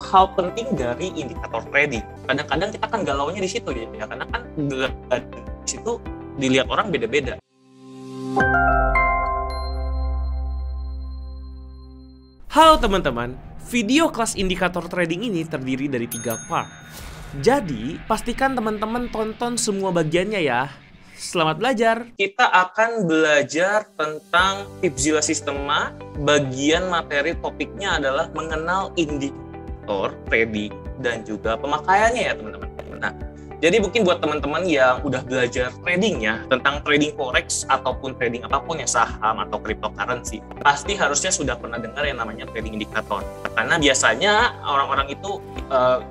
hal penting dari indikator trading. Kadang-kadang kita kan galaunya di situ ya, karena kan di situ dilihat orang beda-beda. Halo teman-teman, video kelas indikator trading ini terdiri dari 3 part. Jadi, pastikan teman-teman tonton semua bagiannya ya. Selamat belajar! Kita akan belajar tentang Tipzilla Sistema. Bagian materi topiknya adalah mengenal indikator trading dan juga pemakaiannya ya teman-teman. Nah, jadi mungkin buat teman-teman yang udah belajar trading ya, tentang trading forex ataupun trading apapun ya, saham atau cryptocurrency, pasti harusnya sudah pernah dengar yang namanya trading indikator. Karena biasanya orang-orang itu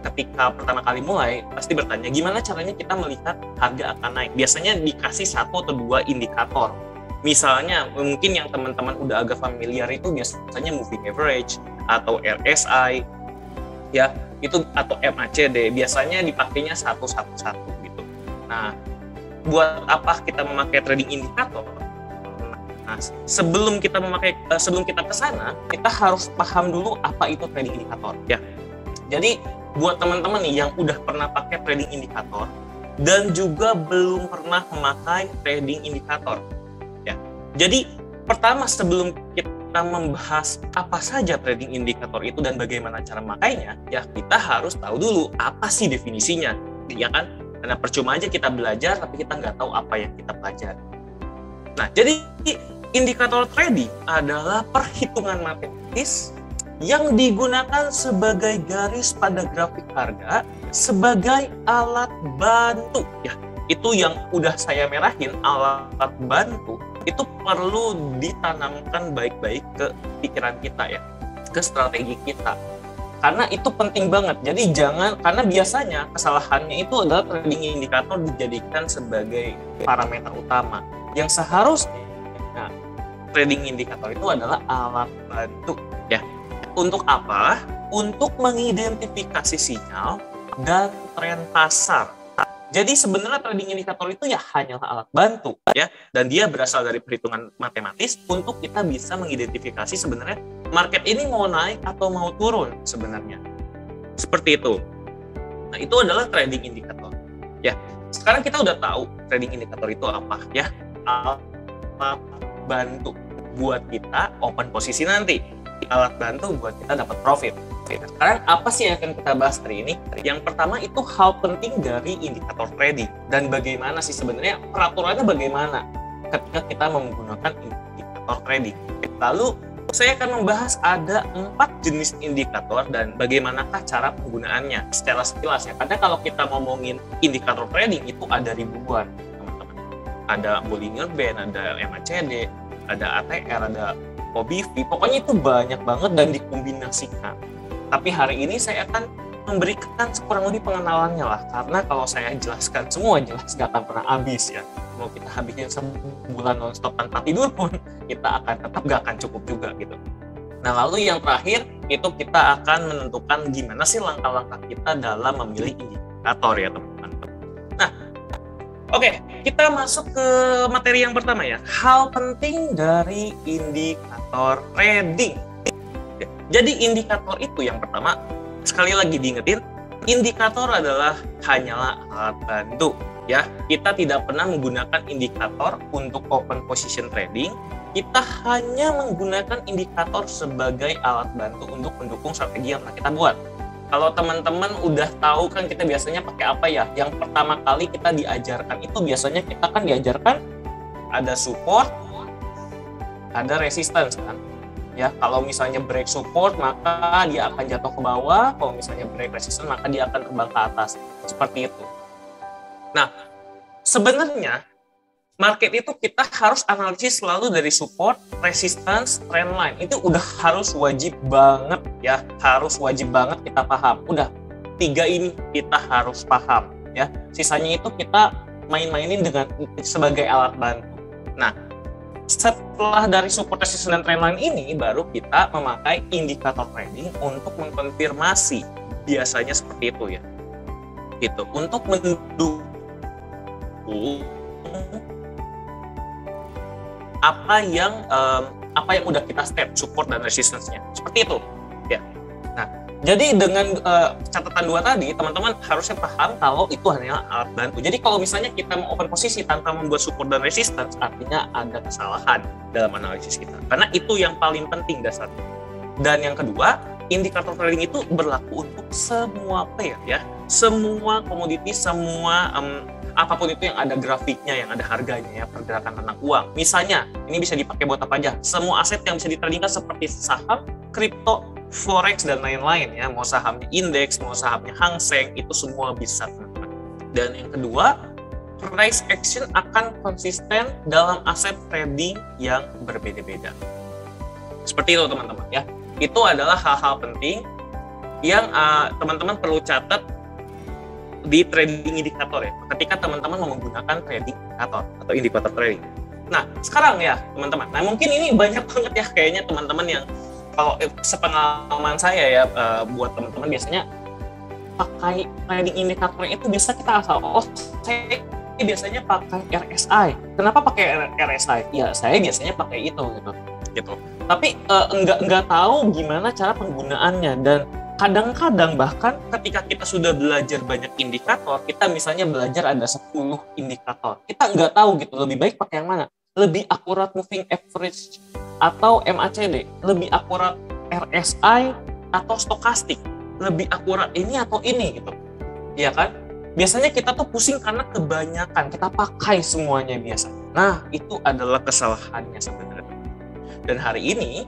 ketika pertama kali mulai pasti bertanya gimana caranya kita melihat harga akan naik. Biasanya dikasih 1 atau 2 indikator. Misalnya mungkin yang teman-teman udah agak familiar itu biasanya moving average atau RSI ya, itu atau MACD, biasanya dipakainya satu gitu. Nah, buat apa kita memakai trading indikator? Nah, sebelum kita ke sana, kita harus paham dulu apa itu trading indikator ya. Jadi buat teman-teman nih yang udah pernah pakai trading indikator dan juga belum pernah memakai trading indikator ya. Jadi pertama, sebelum kita membahas apa saja trading indikator itu dan bagaimana cara memakainya, ya kita harus tahu dulu apa sih definisinya, ya kan? Karena percuma aja kita belajar tapi kita nggak tahu apa yang kita pelajari. Nah, jadi indikator trading adalah perhitungan matematis yang digunakan sebagai garis pada grafik harga sebagai alat bantu ya. Itu yang udah saya merahin, alat bantu itu perlu ditanamkan baik-baik ke pikiran kita ya, ke strategi kita. Karena itu penting banget. Jadi jangan, karena biasanya kesalahannya itu adalah trading indikator dijadikan sebagai parameter utama. Yang seharusnya trading indikator itu adalah alat bantu ya. Untuk apa? Untuk mengidentifikasi sinyal dan tren pasar. Jadi sebenarnya trading indikator itu ya hanyalah alat bantu ya, dan dia berasal dari perhitungan matematis untuk kita bisa mengidentifikasi sebenarnya market ini mau naik atau mau turun sebenarnya. Seperti itu. Nah, itu adalah trading indikator. Ya. Sekarang kita udah tahu trading indikator itu apa ya? Alat bantu buat kita open posisi nanti. Alat bantu buat kita dapat profit. Sekarang apa sih yang akan kita bahas hari ini? Yang pertama itu hal penting dari indikator trading dan bagaimana sih sebenarnya peraturannya bagaimana ketika kita menggunakan indikator trading. Lalu saya akan membahas ada 4 jenis indikator dan bagaimanakah cara penggunaannya secara sekilas ya. Karena kalau kita ngomongin indikator trading itu ada ribuan teman-teman. Ada Bollinger Band, ada MACD, ada ATR, ada OBV, pokoknya itu banyak banget dan dikombinasikan. Tapi hari ini saya akan memberikan kurang lebih pengenalannya lah, karena kalau saya jelaskan semua jelas gak akan pernah habis ya. Mau kita habisin sebulan nonstop tanpa tidur pun kita akan tetap gak akan cukup juga gitu. Nah, lalu yang terakhir itu kita akan menentukan gimana sih langkah-langkah kita dalam memilih indikator ya teman-teman. Nah, oke, kita masuk ke materi yang pertama ya. Hal penting dari indikator trading. Jadi indikator itu yang pertama, sekali lagi diingetin, indikator adalah hanyalah alat bantu ya. Kita tidak pernah menggunakan indikator untuk open position trading. Kita hanya menggunakan indikator sebagai alat bantu untuk mendukung strategi yang kita buat. Kalau teman-teman udah tahu kan kita biasanya pakai apa ya? Yang pertama kali kita diajarkan itu biasanya kita kan diajarkan ada support, ada resistance kan? Ya, kalau misalnya break support maka dia akan jatuh ke bawah, kalau misalnya break resistance maka dia akan terbang ke atas. Seperti itu. Nah, sebenarnya market itu kita harus analisis selalu dari support, resistance, trend line. Itu udah harus wajib banget ya, harus wajib banget kita paham. Udah 3 ini kita harus paham ya. Sisanya itu kita main-mainin dengan sebagai alat bantu. Nah, setelah dari support, resistance, dan trend line ini baru kita memakai indikator trading untuk mengkonfirmasi. Biasanya seperti itu ya. Gitu. Untuk mendukung apa yang udah kita step support dan resistance-nya. Seperti itu. Ya. Nah, Jadi dengan catatan dua tadi, teman-teman harusnya paham kalau itu hanya alat bantu. Jadi kalau misalnya kita mau open posisi tanpa membuat support dan resistance, artinya ada kesalahan dalam analisis kita. Karena itu yang paling penting dasarnya. Dan yang kedua, indikator trading itu berlaku untuk semua pair ya. Semua komoditi, semua apapun itu yang ada grafiknya, yang ada harganya ya, pergerakan tentang uang. Misalnya, ini bisa dipakai buat apa aja? Semua aset yang bisa ditradingkan seperti saham, kripto, forex dan lain-lain ya, mau sahamnya indeks, mau sahamnya Hang Seng, itu semua bisa teman-teman. Dan yang kedua, price action akan konsisten dalam aset trading yang berbeda-beda. Seperti itu teman-teman ya. Itu adalah hal-hal penting yang teman-teman perlu catat di trading indikator ya. Ketika teman-teman mau menggunakan trading indikator atau indikator trading. Nah, sekarang ya teman-teman. Nah, mungkin ini banyak banget ya kayaknya teman-teman yang kalau sepengalaman saya ya, buat teman-teman biasanya pakai trading indikatornya itu bisa kita asal, saya biasanya pakai RSI. Kenapa pakai RSI? Ya saya biasanya pakai itu gitu. Tapi nggak tahu gimana cara penggunaannya, dan kadang-kadang bahkan ketika kita sudah belajar banyak indikator, kita misalnya belajar ada 10 indikator, kita nggak tahu gitu lebih baik pakai yang mana. Lebih akurat moving average atau MACD, lebih akurat RSI atau stokastik, lebih akurat ini atau ini gitu, ya kan? Biasanya kita tuh pusing karena kebanyakan kita pakai semuanya biasa. Nah, itu adalah kesalahannya sebenarnya. Dan hari ini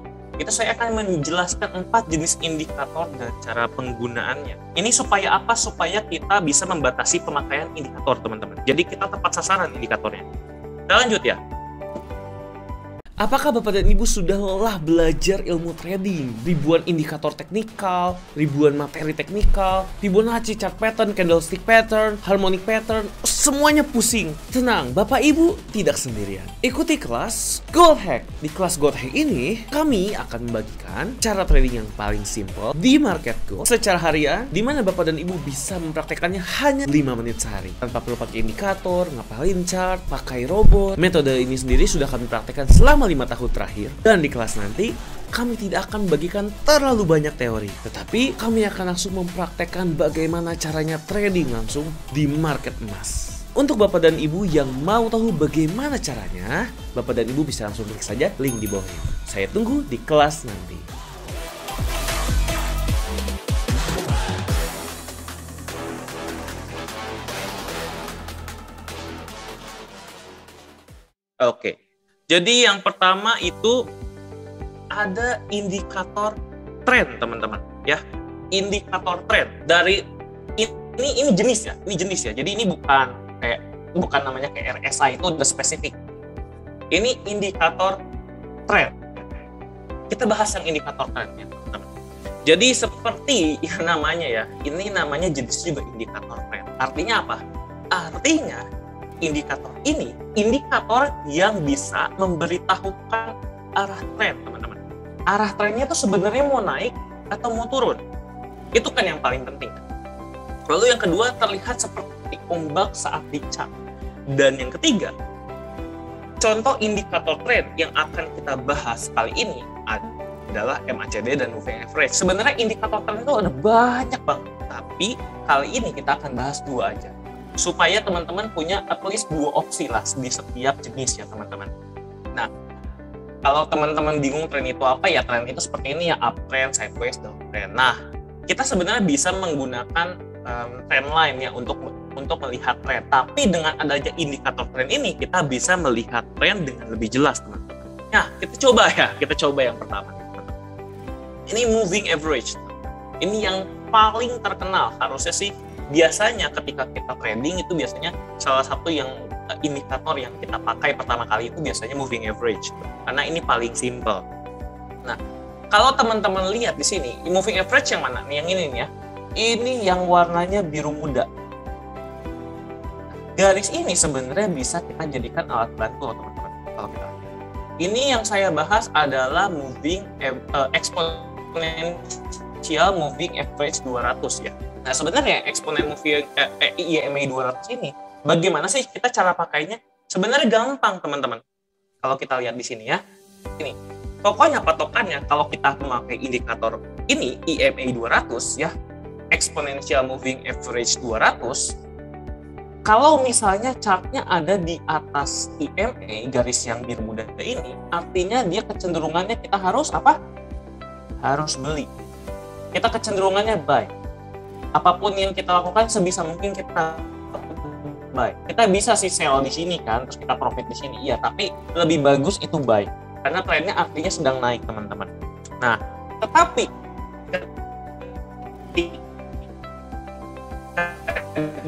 saya akan menjelaskan 4 jenis indikator dan cara penggunaannya. Ini supaya apa? Supaya kita bisa membatasi pemakaian indikator teman-teman. Jadi kita tepat sasaran indikatornya. Kita lanjut ya. Apakah Bapak dan Ibu sudah lelah belajar ilmu trading? Ribuan indikator teknikal, ribuan materi teknikal, Fibonacci chart pattern, candlestick pattern, harmonic pattern, semuanya pusing. Tenang, Bapak Ibu tidak sendirian. Ikuti kelas Gold Hack. Di kelas Gold Hack ini, kami akan membagikan cara trading yang paling simple di market gold secara harian, di mana Bapak dan Ibu bisa mempraktekannya hanya 5 menit sehari. Tanpa perlu pakai indikator, ngapalin chart, pakai robot. Metode ini sendiri sudah kami praktekkan selama 5 tahun terakhir, dan di kelas nanti kami tidak akan membagikan terlalu banyak teori, tetapi kami akan langsung mempraktekkan bagaimana caranya trading langsung di market emas. Untuk Bapak dan Ibu yang mau tahu bagaimana caranya, Bapak dan Ibu bisa langsung klik saja link di bawah ini. Saya tunggu di kelas nanti. Oke. Jadi yang pertama itu ada indikator tren teman-teman ya. Indikator tren dari ini jenis ya. Jadi ini bukan namanya kayak RSI, itu udah spesifik. Ini indikator tren. Kita bahas yang indikator tren ya teman-teman. Jadi seperti yang namanya ya, ini namanya jenis juga indikator tren. Artinya apa? Artinya indikator ini indikator yang bisa memberitahukan arah tren teman-teman. Arah trennya itu sebenarnya mau naik atau mau turun. Itu kan yang paling penting. Lalu yang kedua, terlihat seperti ombak saat dicap. Dan yang ketiga, contoh indikator tren yang akan kita bahas kali ini adalah MACD dan moving average. Sebenarnya indikator tren itu ada banyak banget, tapi kali ini kita akan bahas 2 aja, supaya teman-teman punya at least 2 opsi lah di setiap jenis ya teman-teman. Nah, kalau teman-teman bingung tren itu apa ya, tren itu seperti ini ya, uptrend, sideways, downtrend. Nah, kita sebenarnya bisa menggunakan trend line ya untuk melihat tren. Tapi dengan adanya indikator tren ini, kita bisa melihat tren dengan lebih jelas teman-teman. Nah, kita coba yang pertama. Ini moving average. Ini yang paling terkenal harusnya sih. Biasanya ketika kita trading itu biasanya salah satu yang indikator yang kita pakai pertama kali itu biasanya moving average, karena ini paling simple. Nah, kalau teman-teman lihat di sini, moving average yang mana? Yang ini nih ya. Ini yang warnanya biru muda. Garis ini sebenarnya bisa kita jadikan alat bantu teman-teman. Kalau kita lihat. Ini yang saya bahas adalah moving exponential moving average 200 ya. Nah, sebenarnya eksponen moving EMA 200 ini, bagaimana sih kita cara pakainya? Sebenarnya gampang, teman-teman. Kalau kita lihat di sini ya, ini. Pokoknya patokannya kalau kita memakai indikator ini EMA 200 ya, exponential moving average 200, kalau misalnya chartnya ada di atas EMA garis yang biru muda ini, artinya dia kecenderungannya kita harus apa? Harus beli. Kita kecenderungannya buy. Apapun yang kita lakukan sebisa mungkin kita buy. Kita bisa sih sell di sini kan, terus kita profit di sini. Iya, tapi lebih bagus itu buy. Karena trennya artinya sedang naik, teman-teman. Nah, tetapi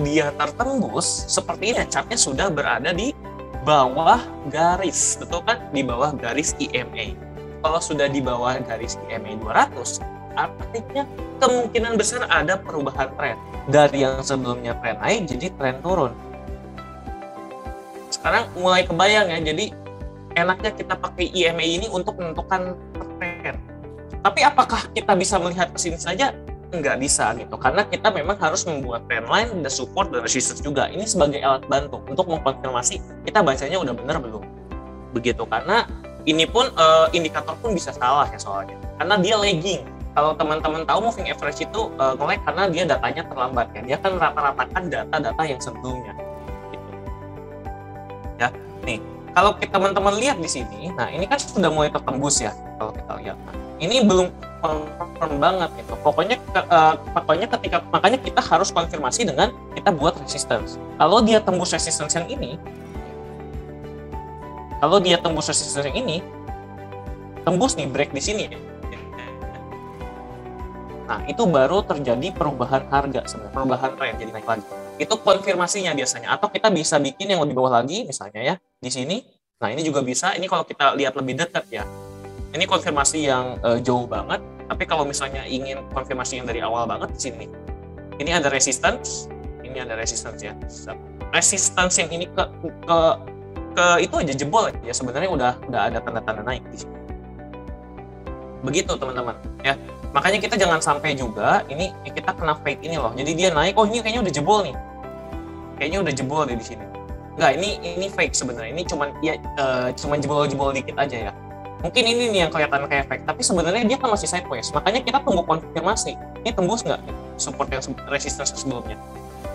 dia tertembus, sepertinya chartnya sudah berada di bawah garis, betul kan? Di bawah garis EMA. Kalau sudah di bawah garis EMA 200, artinya kemungkinan besar ada perubahan tren. Dari yang sebelumnya tren naik jadi tren turun. Sekarang mulai kebayang ya, jadi enaknya kita pakai EMA ini untuk menentukan tren. Tapi apakah kita bisa melihat ke sini saja? Nggak bisa gitu, karena kita memang harus membuat trendline, ada support dan resistance juga. Ini sebagai alat bantu untuk mengkonfirmasi kita bacanya udah benar belum. Begitu, karena ini pun indikator pun bisa salah ya soalnya, karena dia lagging. Kalau teman-teman tahu moving average itu nge-lag karena dia datanya terlambat ya. Dia kan rata-ratakan data-data yang sebelumnya. Gitu. Ya, nih. Kalau teman-teman lihat di sini, nah ini kan sudah mulai tertembus ya. Kalau kita lihat, nah, ini belum confirm banget gitu. Pokoknya makanya kita harus konfirmasi dengan kita buat resistance. Kalau dia tembus resistance yang ini, tembus nih break di sini. Nah, itu baru terjadi perubahan harga sebenarnya, perubahan tren jadi naik lagi. Itu konfirmasinya biasanya. Atau kita bisa bikin yang lebih bawah lagi, misalnya ya, di sini. Nah, ini juga bisa. Ini kalau kita lihat lebih dekat ya. Ini konfirmasi yang jauh banget. Tapi kalau misalnya ingin konfirmasi yang dari awal banget, di sini. Ini ada resistance. Ini ada resistance ya. Resistance yang ini ke itu aja jebol ya. Sebenarnya udah ada tanda-tanda naik di sini. Begitu teman-teman ya. Makanya kita jangan sampai juga ini kita kena fake ini loh. Jadi dia naik, oh ini kayaknya udah jebol nih. Kayaknya udah jebol deh di sini. Enggak, ini fake sebenarnya. Ini cuman jebol-jebol dikit aja ya. Mungkin ini nih yang kelihatan kayak fake, tapi sebenarnya dia kan masih sideways. Makanya kita tunggu konfirmasi. Ini tembus nggak support yang resistance sebelumnya.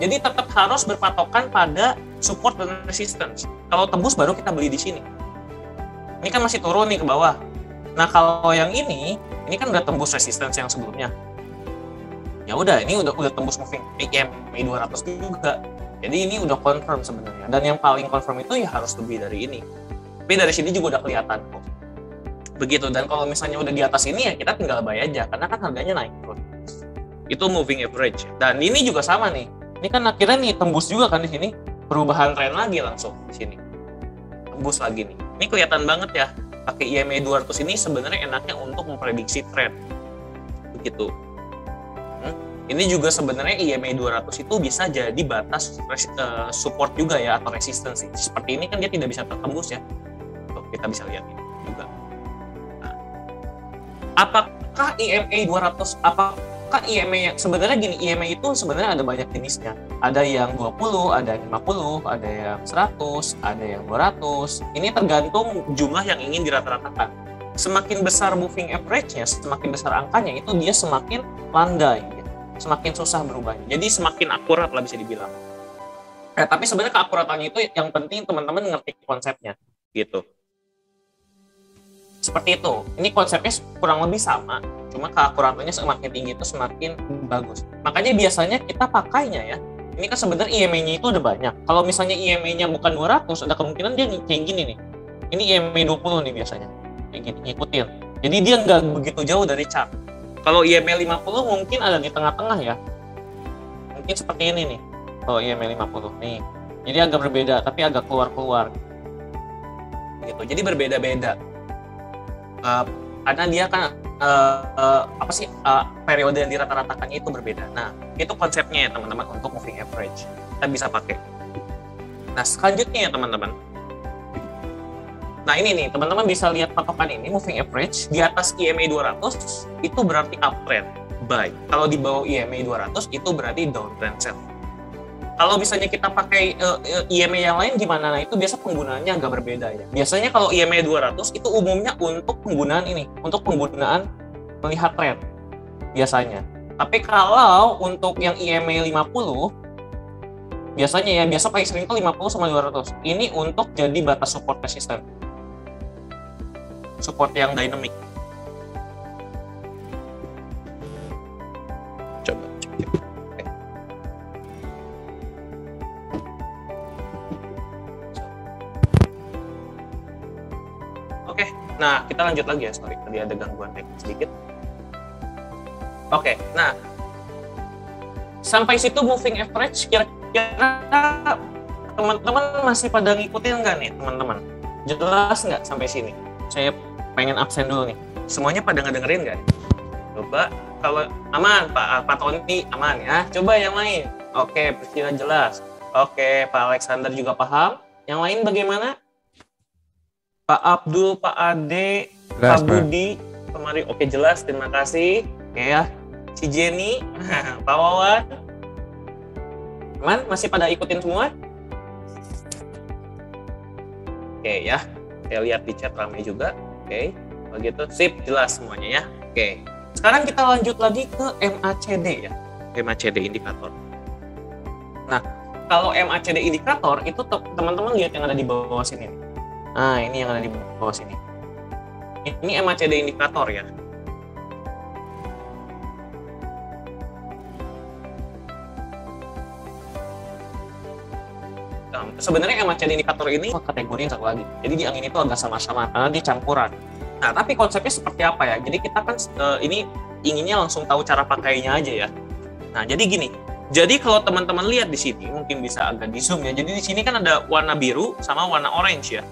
Jadi tetap harus berpatokan pada support dan resistance. Kalau tembus baru kita beli di sini. Ini kan masih turun nih ke bawah. Nah, kalau yang ini kan udah tembus resistance yang sebelumnya. Ya udah, ini udah tembus moving EMA 200 juga. Jadi ini udah confirm sebenarnya. Dan yang paling confirm itu ya harus lebih dari ini. Tapi dari sini juga udah kelihatan kok. Begitu. Dan kalau misalnya udah di atas ini ya kita tinggal buy aja karena kan harganya naik terus. Itu moving average. Dan ini juga sama nih. Ini kan akhirnya nih tembus juga kan di sini. Perubahan tren lagi langsung di sini. Tembus lagi nih. Ini kelihatan banget ya. Pakai EMA 200 ini sebenarnya enaknya untuk memprediksi tren. Begitu. Ini juga sebenarnya EMA 200 itu bisa jadi batas support juga ya atau resistance. Seperti ini kan dia tidak bisa tertembus ya. Tuh, kita bisa lihat ini juga. Nah, apakah EMA 200 apakah EMA yang sebenarnya gini, EMA itu sebenarnya ada banyak jenisnya. Ada yang 20, ada yang 50, ada yang 100, ada yang 200. Ini tergantung jumlah yang ingin dirata-ratakan. Semakin besar moving average-nya, semakin besar angkanya, itu dia semakin landai, gitu. Semakin susah berubahnya. Jadi semakin akurat lah bisa dibilang. Tapi sebenarnya keakuratannya itu yang penting teman-teman ngerti konsepnya, gitu. Seperti itu. Ini konsepnya kurang lebih sama. Cuma keakuratannya semakin tinggi itu semakin bagus. Makanya biasanya kita pakainya ya. Ini kan sebenarnya EMA-nya itu udah banyak. Kalau misalnya EMA-nya bukan 200, ada kemungkinan dia kayak gini nih. Ini EMA 20 nih biasanya. Kayak gini, ngikutin. Jadi dia nggak begitu jauh dari chart. Kalau EMA 50 mungkin ada di tengah-tengah ya. Mungkin seperti ini nih. Kalau EMA 50 nih. Jadi agak berbeda, tapi agak keluar-keluar. Gitu. Jadi berbeda-beda. Karena dia kan periode yang dirata-ratakannya itu berbeda. Nah, itu konsepnya ya teman-teman untuk moving average. Kita bisa pakai. Nah, selanjutnya ya teman-teman. Nah, ini nih, teman-teman bisa lihat patokan ini, moving average di atas EMA 200 itu berarti uptrend, buy. Kalau di bawah EMA 200 itu berarti downtrend sell. Kalau misalnya kita pakai EMA yang lain gimana? Nah, itu biasa penggunaannya agak berbeda ya. Biasanya kalau EMA 200 itu umumnya untuk penggunaan ini, untuk penggunaan melihat tren. biasanya. Tapi kalau untuk yang IMEI 50, biasanya ya, biasa paling sering itu 50 sama 200. Ini untuk jadi batas support resistant. Support yang dynamic. Coba cek. Oke, nah kita lanjut lagi ya, sorry tadi ada gangguan teknis sedikit. Oke, nah sampai situ moving average, kira-kira teman-teman masih pada ngikutin nggak nih teman-teman? Jelas nggak sampai sini? Saya pengen absen dulu nih. Semuanya pada ngedengerin nggak? Coba kalau aman, Pak Tony aman ya. Coba yang lain. Oke, Priscila jelas. Oke, Pak Alexander juga paham. Yang lain bagaimana? Pak Abdul, Pak Ade, Jelas, Pak Budi, kemarin oke jelas, terima kasih. Oke ya, si Jenny, Pak Wawan, aman? Masih pada ikutin semua? Oke ya, saya lihat di chat ramai juga. Oke, begitu, sip, jelas semuanya ya. Oke, sekarang kita lanjut lagi ke MACD ya, MACD indikator. Nah, kalau MACD indikator itu teman-teman lihat yang ada di bawah sini. Nah, ini yang ada di bawah sini. Ini MACD indikator ya. Sebenarnya MACD indikator ini kategori yang satu lagi. Jadi di angin itu agak sama-sama karena dia campuran. Nah, tapi konsepnya seperti apa ya? Jadi kita kan ini inginnya langsung tahu cara pakainya aja ya. Nah, jadi gini. Jadi kalau teman-teman lihat di sini, mungkin bisa agak di zoom ya. Jadi di sini kan ada warna biru sama warna orange ya.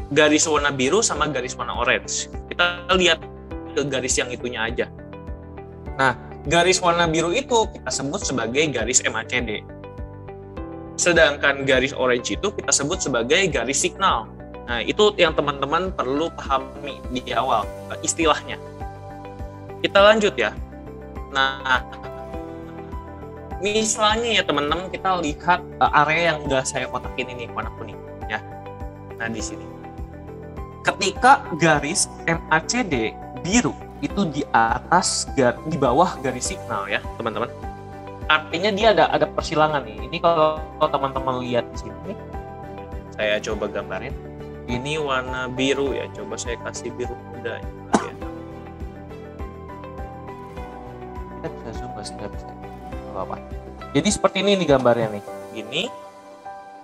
Garis warna biru sama garis warna orange. Kita lihat ke garis yang itunya aja. Nah, garis warna biru itu kita sebut sebagai garis MACD. Sedangkan garis orange itu kita sebut sebagai garis signal. Nah, itu yang teman-teman perlu pahami di awal istilahnya. Kita lanjut ya. Nah, misalnya ya teman-teman, kita lihat area yang udah saya kotakin ini warna kuning ya. Nah, di sini. Ketika garis MACD biru itu di atas, di bawah garis signal ya, teman-teman. Artinya dia ada persilangan nih. Ini kalau teman-teman lihat di sini, saya coba gambarin. Ini warna biru ya. Coba saya kasih biru muda ya. Kita bisa zoom nggak bisa. Apa? Jadi seperti ini nih gambarnya nih. Gini.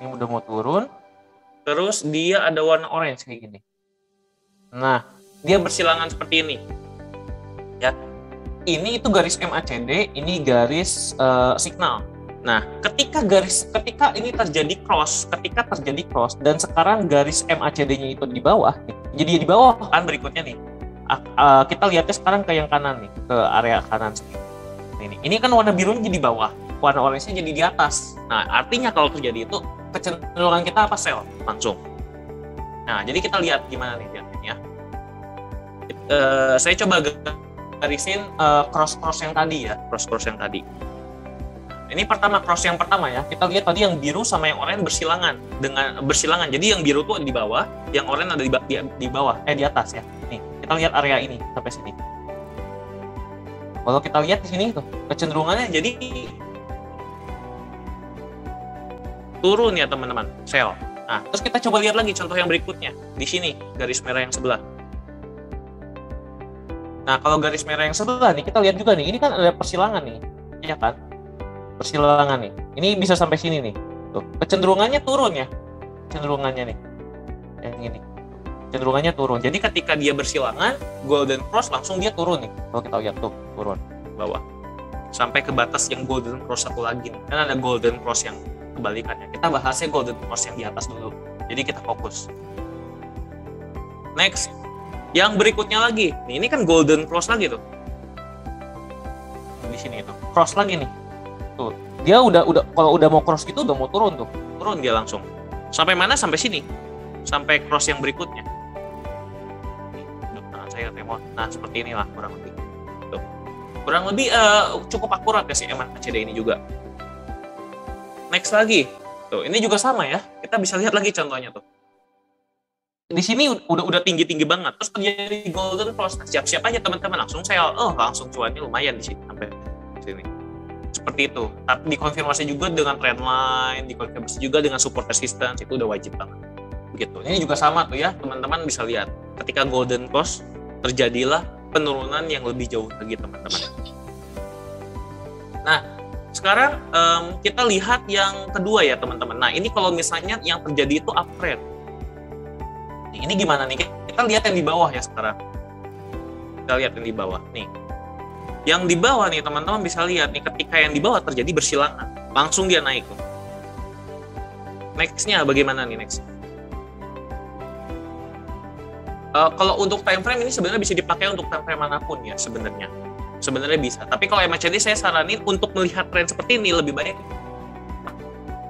Ini udah mau turun. Terus dia ada warna orange kayak gini. Nah, dia bersilangan seperti ini. Ya. Ini itu garis MACD, ini garis signal. Nah, ketika ini terjadi cross, dan sekarang garis MACD-nya itu di bawah, jadi di bawah kan berikutnya nih. Kita lihatnya sekarang ke yang kanan nih, ke area kanan sini. Ini kan warna birunya jadi di bawah, warna orange-nya jadi di atas. Nah, artinya kalau terjadi itu kecenderungan kita apa sell langsung. Nah, jadi kita lihat gimana nih lihatnya. Saya coba garisin cross yang tadi ya, cross yang tadi. Ini cross yang pertama ya. Kita lihat tadi yang biru sama yang oranye bersilangan. Jadi yang biru tuh di bawah, yang oranye ada di bawah, di atas ya. Nih, kita lihat area ini sampai sini. Kalau kita lihat di sini tuh kecenderungannya jadi turun ya teman-teman, sell. Nah, terus kita coba lihat lagi contoh yang berikutnya. Di sini garis merah yang sebelah. Nah, kalau garis merah yang sebelah nih, kita lihat juga nih, ini kan ada persilangan nih, ya kan? Persilangan nih, ini bisa sampai sini nih. Tuh, kecenderungannya turun ya, kecenderungannya nih, yang ini, kecenderungannya turun. Jadi ketika dia bersilangan, golden cross langsung dia turun nih. Kalau kita lihat tuh, turun bawah, sampai ke batas yang golden cross satu lagi nih. Kan ada golden cross yang kebalikannya. Kita bahasnya golden cross yang di atas dulu. Jadi kita fokus. Next. Yang berikutnya lagi, nih, ini kan golden cross lagi tuh. Di sini itu, cross lagi nih. Tuh, dia udah kalau udah mau cross gitu udah mau turun tuh. Turun dia langsung. Sampai mana? Sampai sini. Sampai cross yang berikutnya. Nah, saya remote. Nah, seperti inilah kurang lebih. Tuh. Kurang lebih cukup akurat ya si MACD ini juga. Next lagi. Tuh, ini juga sama ya. Kita bisa lihat lagi contohnya tuh. di sini udah tinggi banget, terus terjadi golden cross. Nah, siap-siap aja teman-teman langsung sell. Langsung cuannya lumayan di sini sampai sini. Seperti itu. Tapi dikonfirmasi juga dengan trendline, dikonfirmasi juga dengan support resistance, itu udah wajib banget. Begitu. Ini juga sama tuh ya, teman-teman bisa lihat. Ketika golden cross terjadilah penurunan yang lebih jauh lagi, teman-teman. Nah, sekarang kita lihat yang kedua ya, teman-teman. Nah, ini kalau misalnya yang terjadi itu uptrend. Ini gimana nih? Kita lihat yang di bawah ya sekarang. Kita lihat yang di bawah nih. Yang di bawah nih teman-teman bisa lihat nih, ketika yang di bawah terjadi bersilangan, langsung dia naik tuh. Next-nya bagaimana nih next? Kalau untuk time frame ini sebenarnya bisa dipakai untuk time frame manapun ya sebenarnya. Sebenarnya bisa. Tapi kalau MACD saya saranin untuk melihat tren seperti ini lebih baik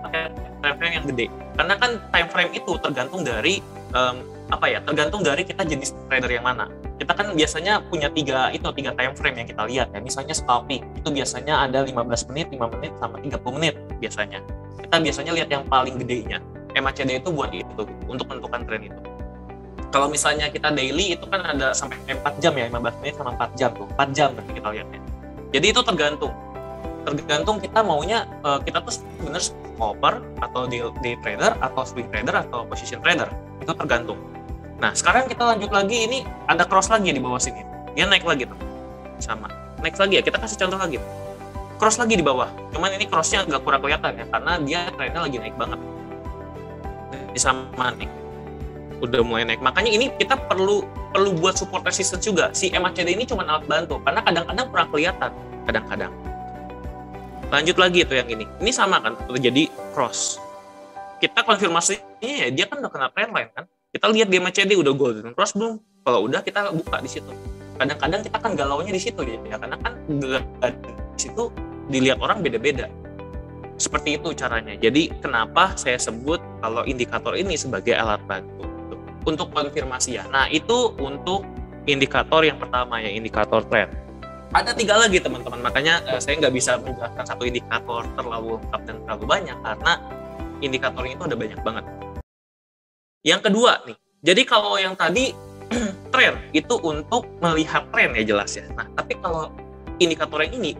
pakai time frame yang gede. Karena kan time frame itu tergantung dari tergantung dari kita jenis trader yang mana. Kita kan biasanya punya tiga time frame yang kita lihat ya. Misalnya scalping itu biasanya ada 15 menit, 5 menit sama 30 menit biasanya. Kita biasanya lihat yang paling gedenya. MACD itu buat itu untuk menentukan tren itu. Kalau misalnya kita daily itu kan ada sampai 4 jam ya, 15 menit sama 4 jam tuh. 4 jam berarti kita lihatnya. Jadi itu tergantung kita maunya, kita tuh sebenarnya scalper atau day trader atau swing trader atau position trader. Itu tergantung. Nah, sekarang kita lanjut lagi, ini ada cross lagi di bawah sini. Dia naik lagi tuh. Sama. Naik lagi ya, kita kasih contoh lagi. Cross lagi di bawah. Cuman ini crossnya agak kurang kelihatan ya, karena dia trennya lagi naik banget. Ini sama nih. Udah mulai naik. Makanya ini kita perlu buat support resistance juga. Si MACD ini cuma alat bantu, karena kadang-kadang kurang kelihatan. Kadang-kadang. Lanjut lagi itu yang ini. Ini sama kan, terjadi cross. Kita konfirmasinya ya, dia kan udah kena trendline kan. Kita lihat di MACD udah golden cross belum? Kalau udah kita buka di situ. Kadang-kadang kita kan galaunya di situ ya, karena kan di situ dilihat orang beda-beda. Seperti itu caranya. Jadi kenapa saya sebut kalau indikator ini sebagai alat bantu untuk konfirmasi ya. Nah, itu untuk indikator yang pertama ya, indikator trend. Ada 3 lagi teman-teman, makanya saya nggak bisa menjelaskan satu indikator terlalu lengkap dan terlalu banyak karena indikatornya itu ada banyak banget. Yang kedua nih, jadi kalau yang tadi tren itu untuk melihat tren ya jelas ya. Nah, tapi kalau indikator yang ini